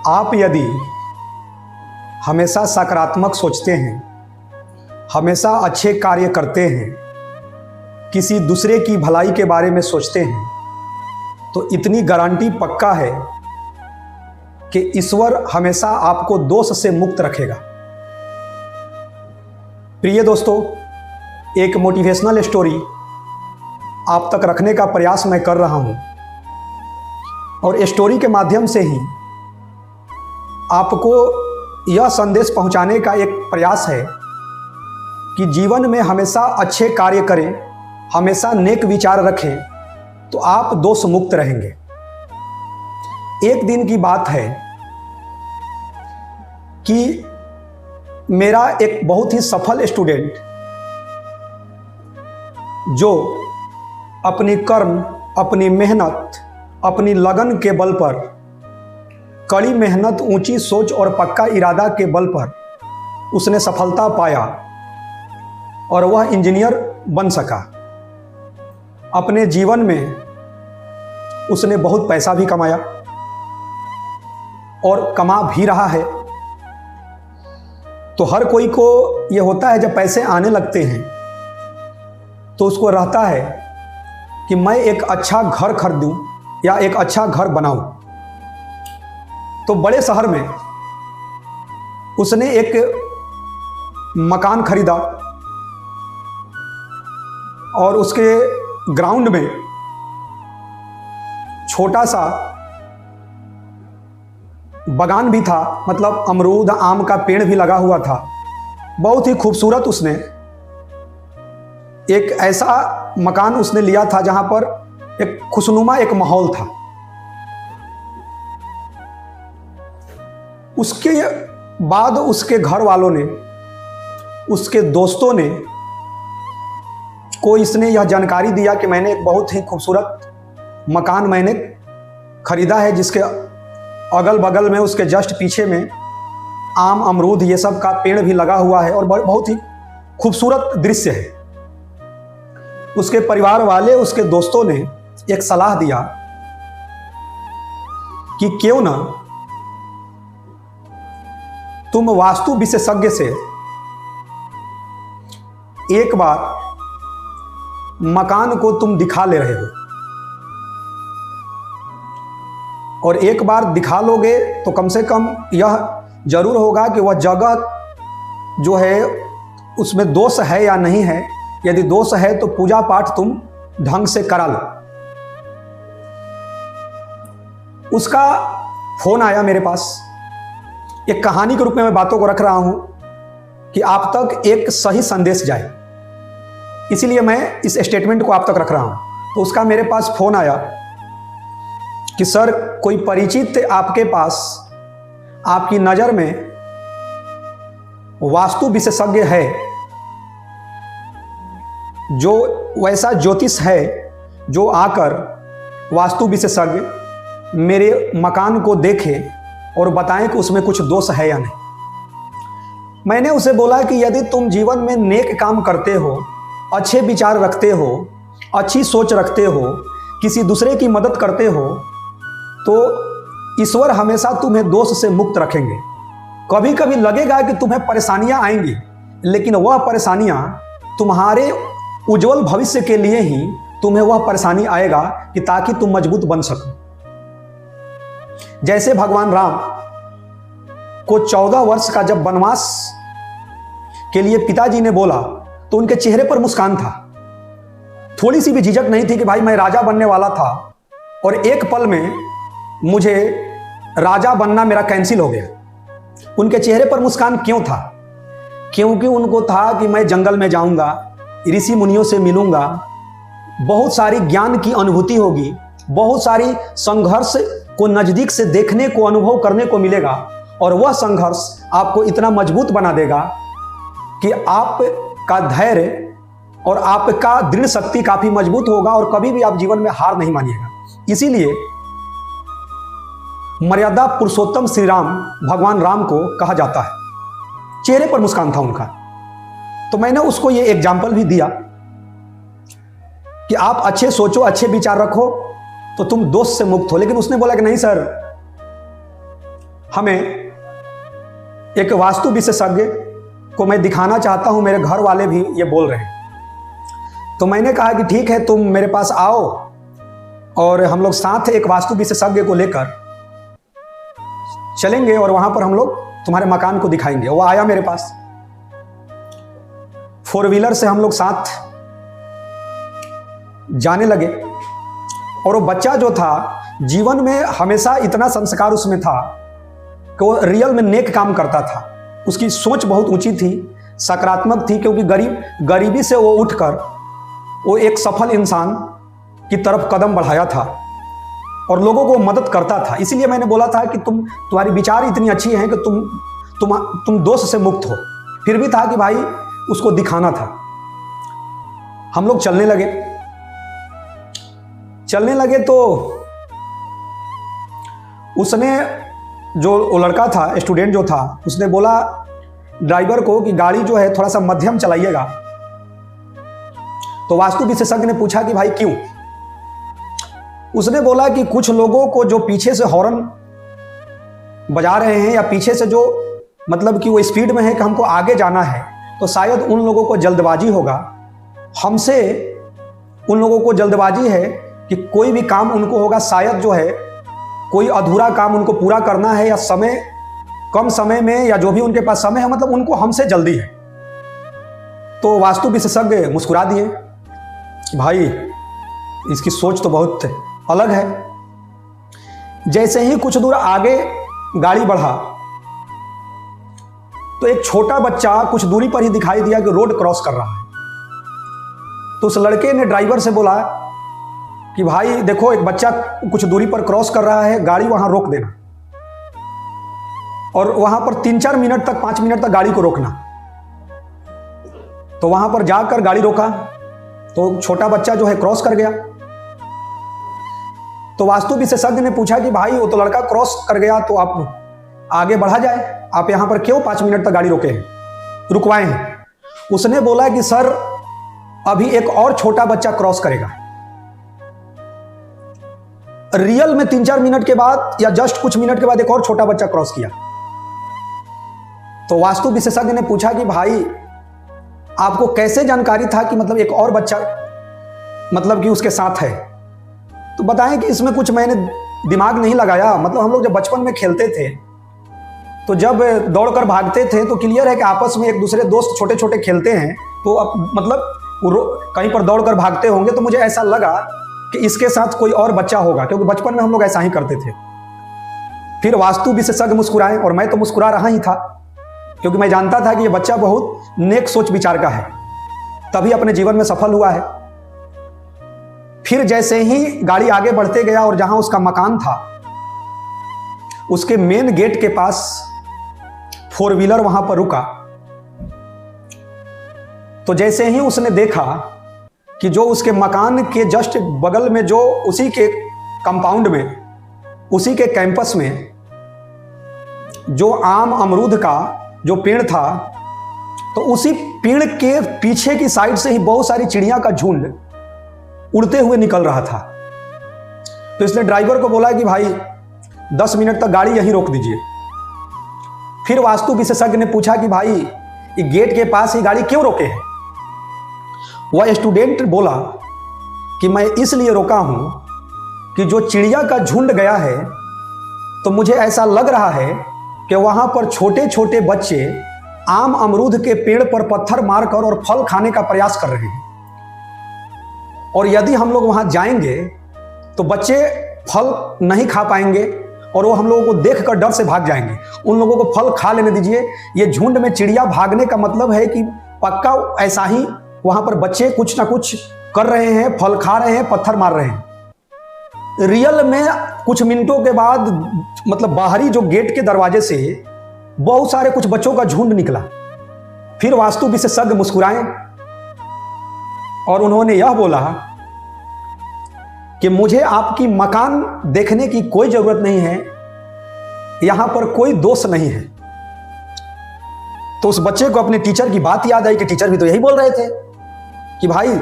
आप यदि हमेशा सकारात्मक सोचते हैं, हमेशा अच्छे कार्य करते हैं, किसी दूसरे की भलाई के बारे में सोचते हैं, तो इतनी गारंटी पक्का है कि ईश्वर हमेशा आपको दोष से मुक्त रखेगा। प्रिय दोस्तों, एक मोटिवेशनल स्टोरी आप तक रखने का प्रयास मैं कर रहा हूं और स्टोरी के माध्यम से ही आपको यह संदेश पहुंचाने का एक प्रयास है कि जीवन में हमेशा अच्छे कार्य करें, हमेशा नेक विचार रखें, तो आप दोष मुक्त रहेंगे। एक दिन की बात है कि मेरा एक बहुत ही सफल स्टूडेंट जो अपनी कर्म, अपनी मेहनत, अपनी लगन के बल पर, कड़ी मेहनत, ऊंची सोच और पक्का इरादा के बल पर उसने सफलता पाया और वह इंजीनियर बन सका। अपने जीवन में उसने बहुत पैसा भी कमाया और कमा भी रहा है। तो हर कोई को यह होता है जब पैसे आने लगते हैं तो उसको रहता है कि मैं एक अच्छा घर खरीदूं या एक अच्छा घर बनाऊं। तो बड़े शहर में उसने एक मकान खरीदा और उसके ग्राउंड में छोटा सा बागान भी था, मतलब अमरूद आम का पेड़ भी लगा हुआ था। बहुत ही खूबसूरत उसने एक ऐसा मकान उसने लिया था जहां पर एक खुशनुमा एक माहौल था। उसके बाद उसके घर वालों ने, उसके दोस्तों ने को इसने यह जानकारी दिया कि मैंने एक बहुत ही खूबसूरत मकान मैंने खरीदा है, जिसके अगल बगल में, उसके जस्ट पीछे में आम, अमरूद ये सब का पेड़ भी लगा हुआ है और बहुत ही खूबसूरत दृश्य है। उसके परिवार वाले, उसके दोस्तों ने एक सलाह दिया कि क्यों ना तुम वास्तु विशेषज्ञ से एक बार मकान को तुम दिखा ले रहे हो, और एक बार दिखा लोगे तो कम से कम यह जरूर होगा कि वह जगह जो है उसमें दोष है या नहीं है। यदि दोष है तो पूजा पाठ तुम ढंग से करा लो। उसका फोन आया मेरे पास। एक कहानी के रूप में मैं बातों को रख रहा हूं कि आप तक एक सही संदेश जाए, इसीलिए मैं इस स्टेटमेंट को आप तक रख रहा हूं। तो उसका मेरे पास फोन आया कि सर, कोई परिचित आपके पास, आपकी नज़र में वास्तु विशेषज्ञ है, जो वैसा ज्योतिष है जो आकर वास्तु विशेषज्ञ मेरे मकान को देखे और बताएं कि उसमें कुछ दोष है या नहीं। मैंने उसे बोला कि यदि तुम जीवन में नेक काम करते हो, अच्छे विचार रखते हो, अच्छी सोच रखते हो, किसी दूसरे की मदद करते हो, तो ईश्वर हमेशा तुम्हें दोष से मुक्त रखेंगे। कभी कभी लगेगा कि तुम्हें परेशानियां आएंगी, लेकिन वह परेशानियां तुम्हारे उज्जवल भविष्य के लिए ही तुम्हें वह परेशानी आएगा कि ताकि तुम मजबूत बन सको। जैसे भगवान राम को 14 वर्ष का जब वनवास के लिए पिताजी ने बोला तो उनके चेहरे पर मुस्कान था। थोड़ी सी भी झिझक नहीं थी कि भाई मैं राजा बनने वाला था और एक पल में मुझे राजा बनना मेरा कैंसिल हो गया। उनके चेहरे पर मुस्कान क्यों था? क्योंकि उनको था कि मैं जंगल में जाऊंगा, ऋषि मुनियों से मिलूंगा, बहुत सारी ज्ञान की अनुभूति होगी, बहुत सारी संघर्ष को नजदीक से देखने को, अनुभव करने को मिलेगा, और वह संघर्ष आपको इतना मजबूत बना देगा कि आपका धैर्य और आपका दृढ़ शक्ति काफी मजबूत होगा और कभी भी आप जीवन में हार नहीं मानिएगा। इसीलिए मर्यादा पुरुषोत्तम श्री राम, भगवान राम को कहा जाता है। चेहरे पर मुस्कान था उनका। तो मैंने उसको ये एग्जाम्पल भी दिया कि आप अच्छे सोचो, अच्छे विचार रखो, तो तुम दोष से मुक्त हो। लेकिन उसने बोला कि नहीं सर, हमें एक वास्तु विशेषज्ञ को मैं दिखाना चाहता हूं, मेरे घर वाले भी ये बोल रहे हैं। तो मैंने कहा कि ठीक है, तुम मेरे पास आओ और हम लोग साथ एक वास्तु विशेषज्ञ को लेकर चलेंगे और वहां पर हम लोग तुम्हारे मकान को दिखाएंगे। वो आया मेरे पास, 4 व्हीलर से हम लोग साथ जाने लगे। और वो बच्चा जो था, जीवन में हमेशा इतना संस्कार उसमें था कि वो रियल में नेक काम करता था। उसकी सोच बहुत ऊंची थी, सकारात्मक थी, क्योंकि गरीबी से वो उठकर वो एक सफल इंसान की तरफ कदम बढ़ाया था और लोगों को मदद करता था। इसीलिए मैंने बोला था कि तुम्हारी विचार इतनी अच्छी हैं कि तुम दोष से मुक्त हो। फिर भी था कि भाई उसको दिखाना था। हम लोग चलने लगे तो उसने, जो वो लड़का था, स्टूडेंट जो था, उसने बोला ड्राइवर को कि गाड़ी जो है थोड़ा सा मध्यम चलाइएगा। तो वास्तु विशेषज्ञ ने पूछा कि भाई क्यों? उसने बोला कि कुछ लोगों को जो पीछे से हॉर्न बजा रहे हैं या पीछे से जो मतलब कि वो स्पीड में है कि हमको आगे जाना है, तो शायद उन लोगों को जल्दबाजी होगा। हमसे उन लोगों को जल्दबाजी है कि कोई भी काम उनको होगा, शायद जो है कोई अधूरा काम उनको पूरा करना है, या कम समय में, या जो भी उनके पास समय है, मतलब उनको हमसे जल्दी है। तो वास्तु विशेषज्ञ मुस्कुरा दिए, भाई इसकी सोच तो बहुत अलग है। जैसे ही कुछ दूर आगे गाड़ी बढ़ा तो एक छोटा बच्चा कुछ दूरी पर ही दिखाई दिया कि रोड क्रॉस कर रहा है। तो उस लड़के ने ड्राइवर से बोला कि भाई देखो, एक बच्चा कुछ दूरी पर क्रॉस कर रहा है, गाड़ी वहां रोक देना, और वहां पर 3-4 मिनट तक, 5 मिनट तक गाड़ी को रोकना। तो वहां पर जाकर गाड़ी रोका तो छोटा बच्चा जो है क्रॉस कर गया। तो वास्तु विशेषज्ञ ने पूछा कि भाई वो तो लड़का क्रॉस कर गया, तो आप आगे बढ़ा जाए, आप यहां पर क्यों 5 मिनट तक गाड़ी रुकवाए हैं? उसने बोला कि सर, अभी एक और छोटा बच्चा क्रॉस करेगा। रियल में 3-4 मिनट के बाद या जस्ट कुछ मिनट के बाद एक और छोटा बच्चा क्रॉस किया। तो वास्तु विशेषज्ञ ने पूछा कि भाई आपको कैसे जानकारी था कि मतलब एक और बच्चा मतलब कि उसके साथ है? तो बताएं कि इसमें कुछ मैंने दिमाग नहीं लगाया। मतलब हम लोग जब बचपन में खेलते थे तो जब दौड़कर भागते थे तो क्लियर है कि आपस में एक दूसरे दोस्त छोटे छोटे खेलते हैं, तो अब मतलब कहीं पर दौड़कर भागते होंगे। तो मुझे ऐसा लगा कि इसके साथ कोई और बच्चा होगा, क्योंकि बचपन में हम लोग ऐसा ही करते थे। फिर वास्तु विशेषज्ञ मुस्कुराए और मैं तो मुस्कुरा रहा ही था, क्योंकि मैं जानता था कि ये बच्चा बहुत नेक सोच विचार का है, तभी अपने जीवन में सफल हुआ है। फिर जैसे ही गाड़ी आगे बढ़ते गया और जहां उसका मकान था, उसके मेन गेट के पास 4 व्हीलर वहां पर रुका। तो जैसे ही उसने देखा कि जो उसके मकान के जस्ट बगल में, जो उसी के कंपाउंड में, उसी के कैंपस में जो आम अमरूद का जो पेड़ था, तो उसी पेड़ के पीछे की साइड से ही बहुत सारी चिड़िया का झुंड उड़ते हुए निकल रहा था। तो इसने ड्राइवर को बोला कि भाई 10 मिनट तक गाड़ी यहीं रोक दीजिए। फिर वास्तु विशेषज्ञ ने पूछा कि भाई ये गेट के पास ही गाड़ी क्यों रोके हैं? वह स्टूडेंट बोला कि मैं इसलिए रोका हूं कि जो चिड़िया का झुंड गया है, तो मुझे ऐसा लग रहा है कि वहां पर छोटे छोटे बच्चे आम अमरूद के पेड़ पर पत्थर मारकर और फल खाने का प्रयास कर रहे हैं, और यदि हम लोग वहां जाएंगे तो बच्चे फल नहीं खा पाएंगे और वो हम लोगों को देखकर डर से भाग जाएंगे। उन लोगों को फल खा लेने दीजिए। ये झुंड में चिड़िया भागने का मतलब है कि पक्का ऐसा ही वहां पर बच्चे कुछ ना कुछ कर रहे हैं, फल खा रहे हैं, पत्थर मार रहे हैं। रियल में कुछ मिनटों के बाद मतलब बाहरी जो गेट के दरवाजे से बहुत सारे कुछ बच्चों का झुंड निकला। फिर वास्तु विशेषज्ञ मुस्कुराए और उन्होंने यह बोला कि मुझे आपकी मकान देखने की कोई जरूरत नहीं है, यहां पर कोई दोष नहीं है। तो उस बच्चे को अपने टीचर की बात याद आई कि टीचर भी तो यही बोल रहे थे कि भाई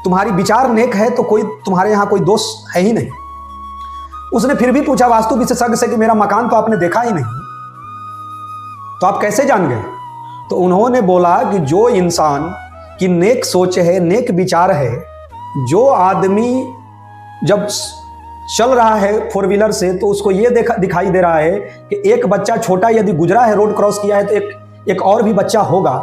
तुम्हारी विचार नेक है तो कोई तुम्हारे यहां कोई दोष है ही नहीं। उसने फिर भी पूछा वास्तु विशेषज्ञ से कि मेरा मकान तो आपने देखा ही नहीं, तो आप कैसे जान गए? तो उन्होंने बोला कि जो इंसान की नेक सोच है, नेक विचार है, जो आदमी जब चल रहा है फोर व्हीलर से तो उसको ये दिखाई दे रहा है कि एक बच्चा छोटा यदि गुजरा है, रोड क्रॉस किया है, तो एक और भी बच्चा होगा।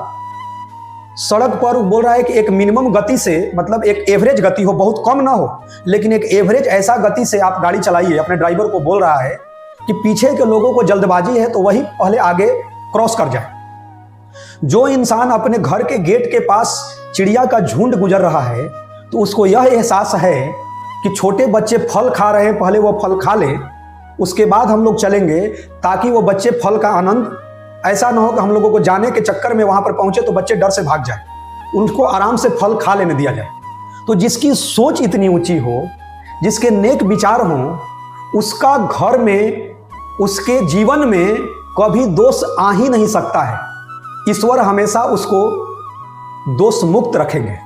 सड़क पर बोल रहा है कि एक मिनिमम गति से, मतलब एक एवरेज गति हो, बहुत कम ना हो, लेकिन एक एवरेज ऐसा गति से आप गाड़ी चलाइए। अपने ड्राइवर को बोल रहा है कि पीछे के लोगों को जल्दबाजी है तो वही पहले आगे क्रॉस कर जाए। जो इंसान अपने घर के गेट के पास चिड़िया का झुंड गुजर रहा है तो उसको यह एहसास है कि छोटे बच्चे फल खा रहे हैं, पहले वो फल खा ले, उसके बाद हम लोग चलेंगे, ताकि वो बच्चे फल का आनंद, ऐसा ना हो कि हम लोगों को जाने के चक्कर में वहां पर पहुंचे तो बच्चे डर से भाग जाए, उनको आराम से फल खा लेने दिया जाए। तो जिसकी सोच इतनी ऊंची हो, जिसके नेक विचार हों, उसका घर में, उसके जीवन में कभी दोष आ ही नहीं सकता है। ईश्वर हमेशा उसको दोष मुक्त रखेंगे।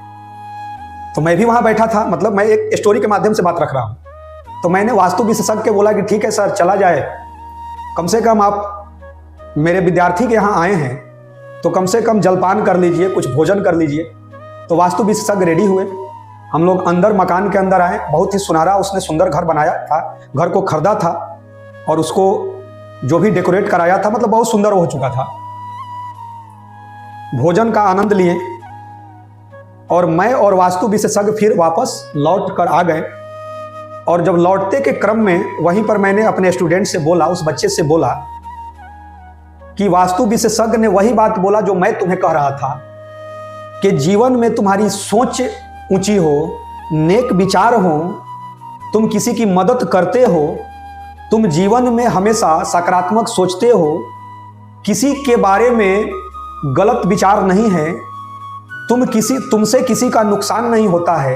तो मैं भी वहां बैठा था, मतलब मैं एक स्टोरी के माध्यम से बात रख रहा हूं। तो मैंने वास्तु विशेषज्ञ के बोला कि ठीक है सर, चला जाए, कम से कम आप मेरे विद्यार्थी के यहाँ आए हैं तो कम से कम जलपान कर लीजिए, कुछ भोजन कर लीजिए। तो वास्तु विशेषज्ञ रेडी हुए, हम लोग अंदर, मकान के अंदर आए। बहुत ही सुनहरा उसने सुंदर घर बनाया था, घर को खरीदा था और उसको जो भी डेकोरेट कराया था, मतलब बहुत सुंदर हो चुका था। भोजन का आनंद लिए और मैं और वास्तु विशेषज्ञ फिर वापस लौट कर आ गए। और जब लौटते के क्रम में वहीं पर मैंने अपने स्टूडेंट से बोला, उस बच्चे से बोला कि वास्तु विशेषज्ञ ने वही बात बोला जो मैं तुम्हें कह रहा था, कि जीवन में तुम्हारी सोच ऊंची हो, नेक विचार हो, तुम किसी की मदद करते हो, तुम जीवन में हमेशा सकारात्मक सोचते हो, किसी के बारे में गलत विचार नहीं है, तुमसे किसी का नुकसान नहीं होता है,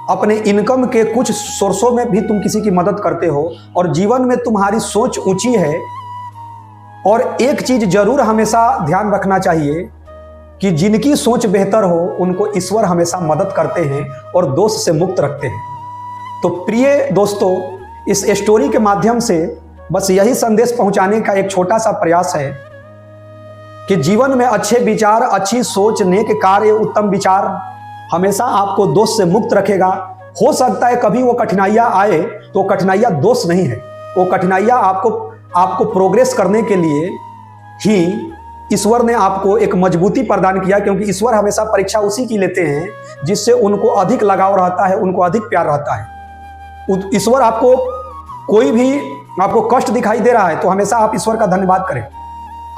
अपने इनकम के कुछ सोर्सों में भी तुम किसी की मदद करते हो और जीवन में तुम्हारी सोच ऊंची है। और एक चीज जरूर हमेशा ध्यान रखना चाहिए कि जिनकी सोच बेहतर हो उनको ईश्वर हमेशा मदद करते हैं और दोष से मुक्त रखते हैं। तो प्रिय दोस्तों, इस स्टोरी के माध्यम से बस यही संदेश पहुंचाने का एक छोटा सा प्रयास है कि जीवन में अच्छे विचार, अच्छी सोच, नेक कार्य, उत्तम विचार हमेशा आपको दोष से मुक्त रखेगा। हो सकता है कभी वो कठिनाइयां आए तो कठिनाइयां दोष नहीं है, वो कठिनाइयां आपको प्रोग्रेस करने के लिए ही ईश्वर ने आपको एक मजबूती प्रदान किया, क्योंकि ईश्वर हमेशा परीक्षा उसी की लेते हैं जिससे उनको अधिक लगाव रहता है, उनको अधिक प्यार रहता है। ईश्वर आपको, कोई भी आपको कष्ट दिखाई दे रहा है तो हमेशा आप ईश्वर का धन्यवाद करें।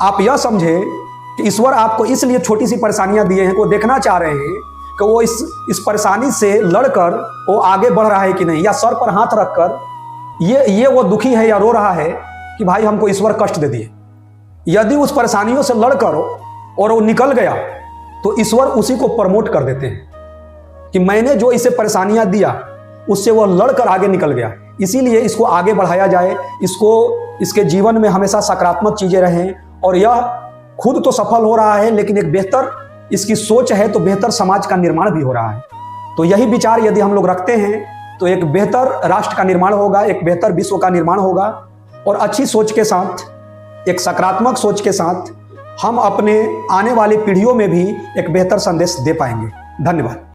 आप यह समझे कि ईश्वर आपको इसलिए छोटी सी परेशानियां दिए हैं, वो देखना चाह रहे हैं कि वो इस परेशानी से लड़कर वो आगे बढ़ रहा है कि नहीं, या सर पर हाथ रखकर ये वो दुखी है या रो रहा है कि भाई हमको ईश्वर कष्ट दे दिए। यदि उस परेशानियों से लड़कर और वो निकल गया तो ईश्वर उसी को प्रमोट कर देते हैं कि मैंने जो इसे परेशानियां दिया उससे वो लड़कर आगे निकल गया। इसीलिए इसको आगे बढ़ाया जाए, इसके जीवन में हमेशा सकारात्मक चीजें रहें। और यह खुद तो सफल हो रहा है, लेकिन एक बेहतर इसकी सोच है तो बेहतर समाज का निर्माण भी हो रहा है। तो यही विचार यदि हम लोग रखते हैं तो एक बेहतर राष्ट्र का निर्माण होगा, एक बेहतर विश्व का निर्माण होगा। और अच्छी सोच के साथ, एक सकारात्मक सोच के साथ हम अपने आने वाली पीढ़ियों में भी एक बेहतर संदेश दे पाएंगे। धन्यवाद।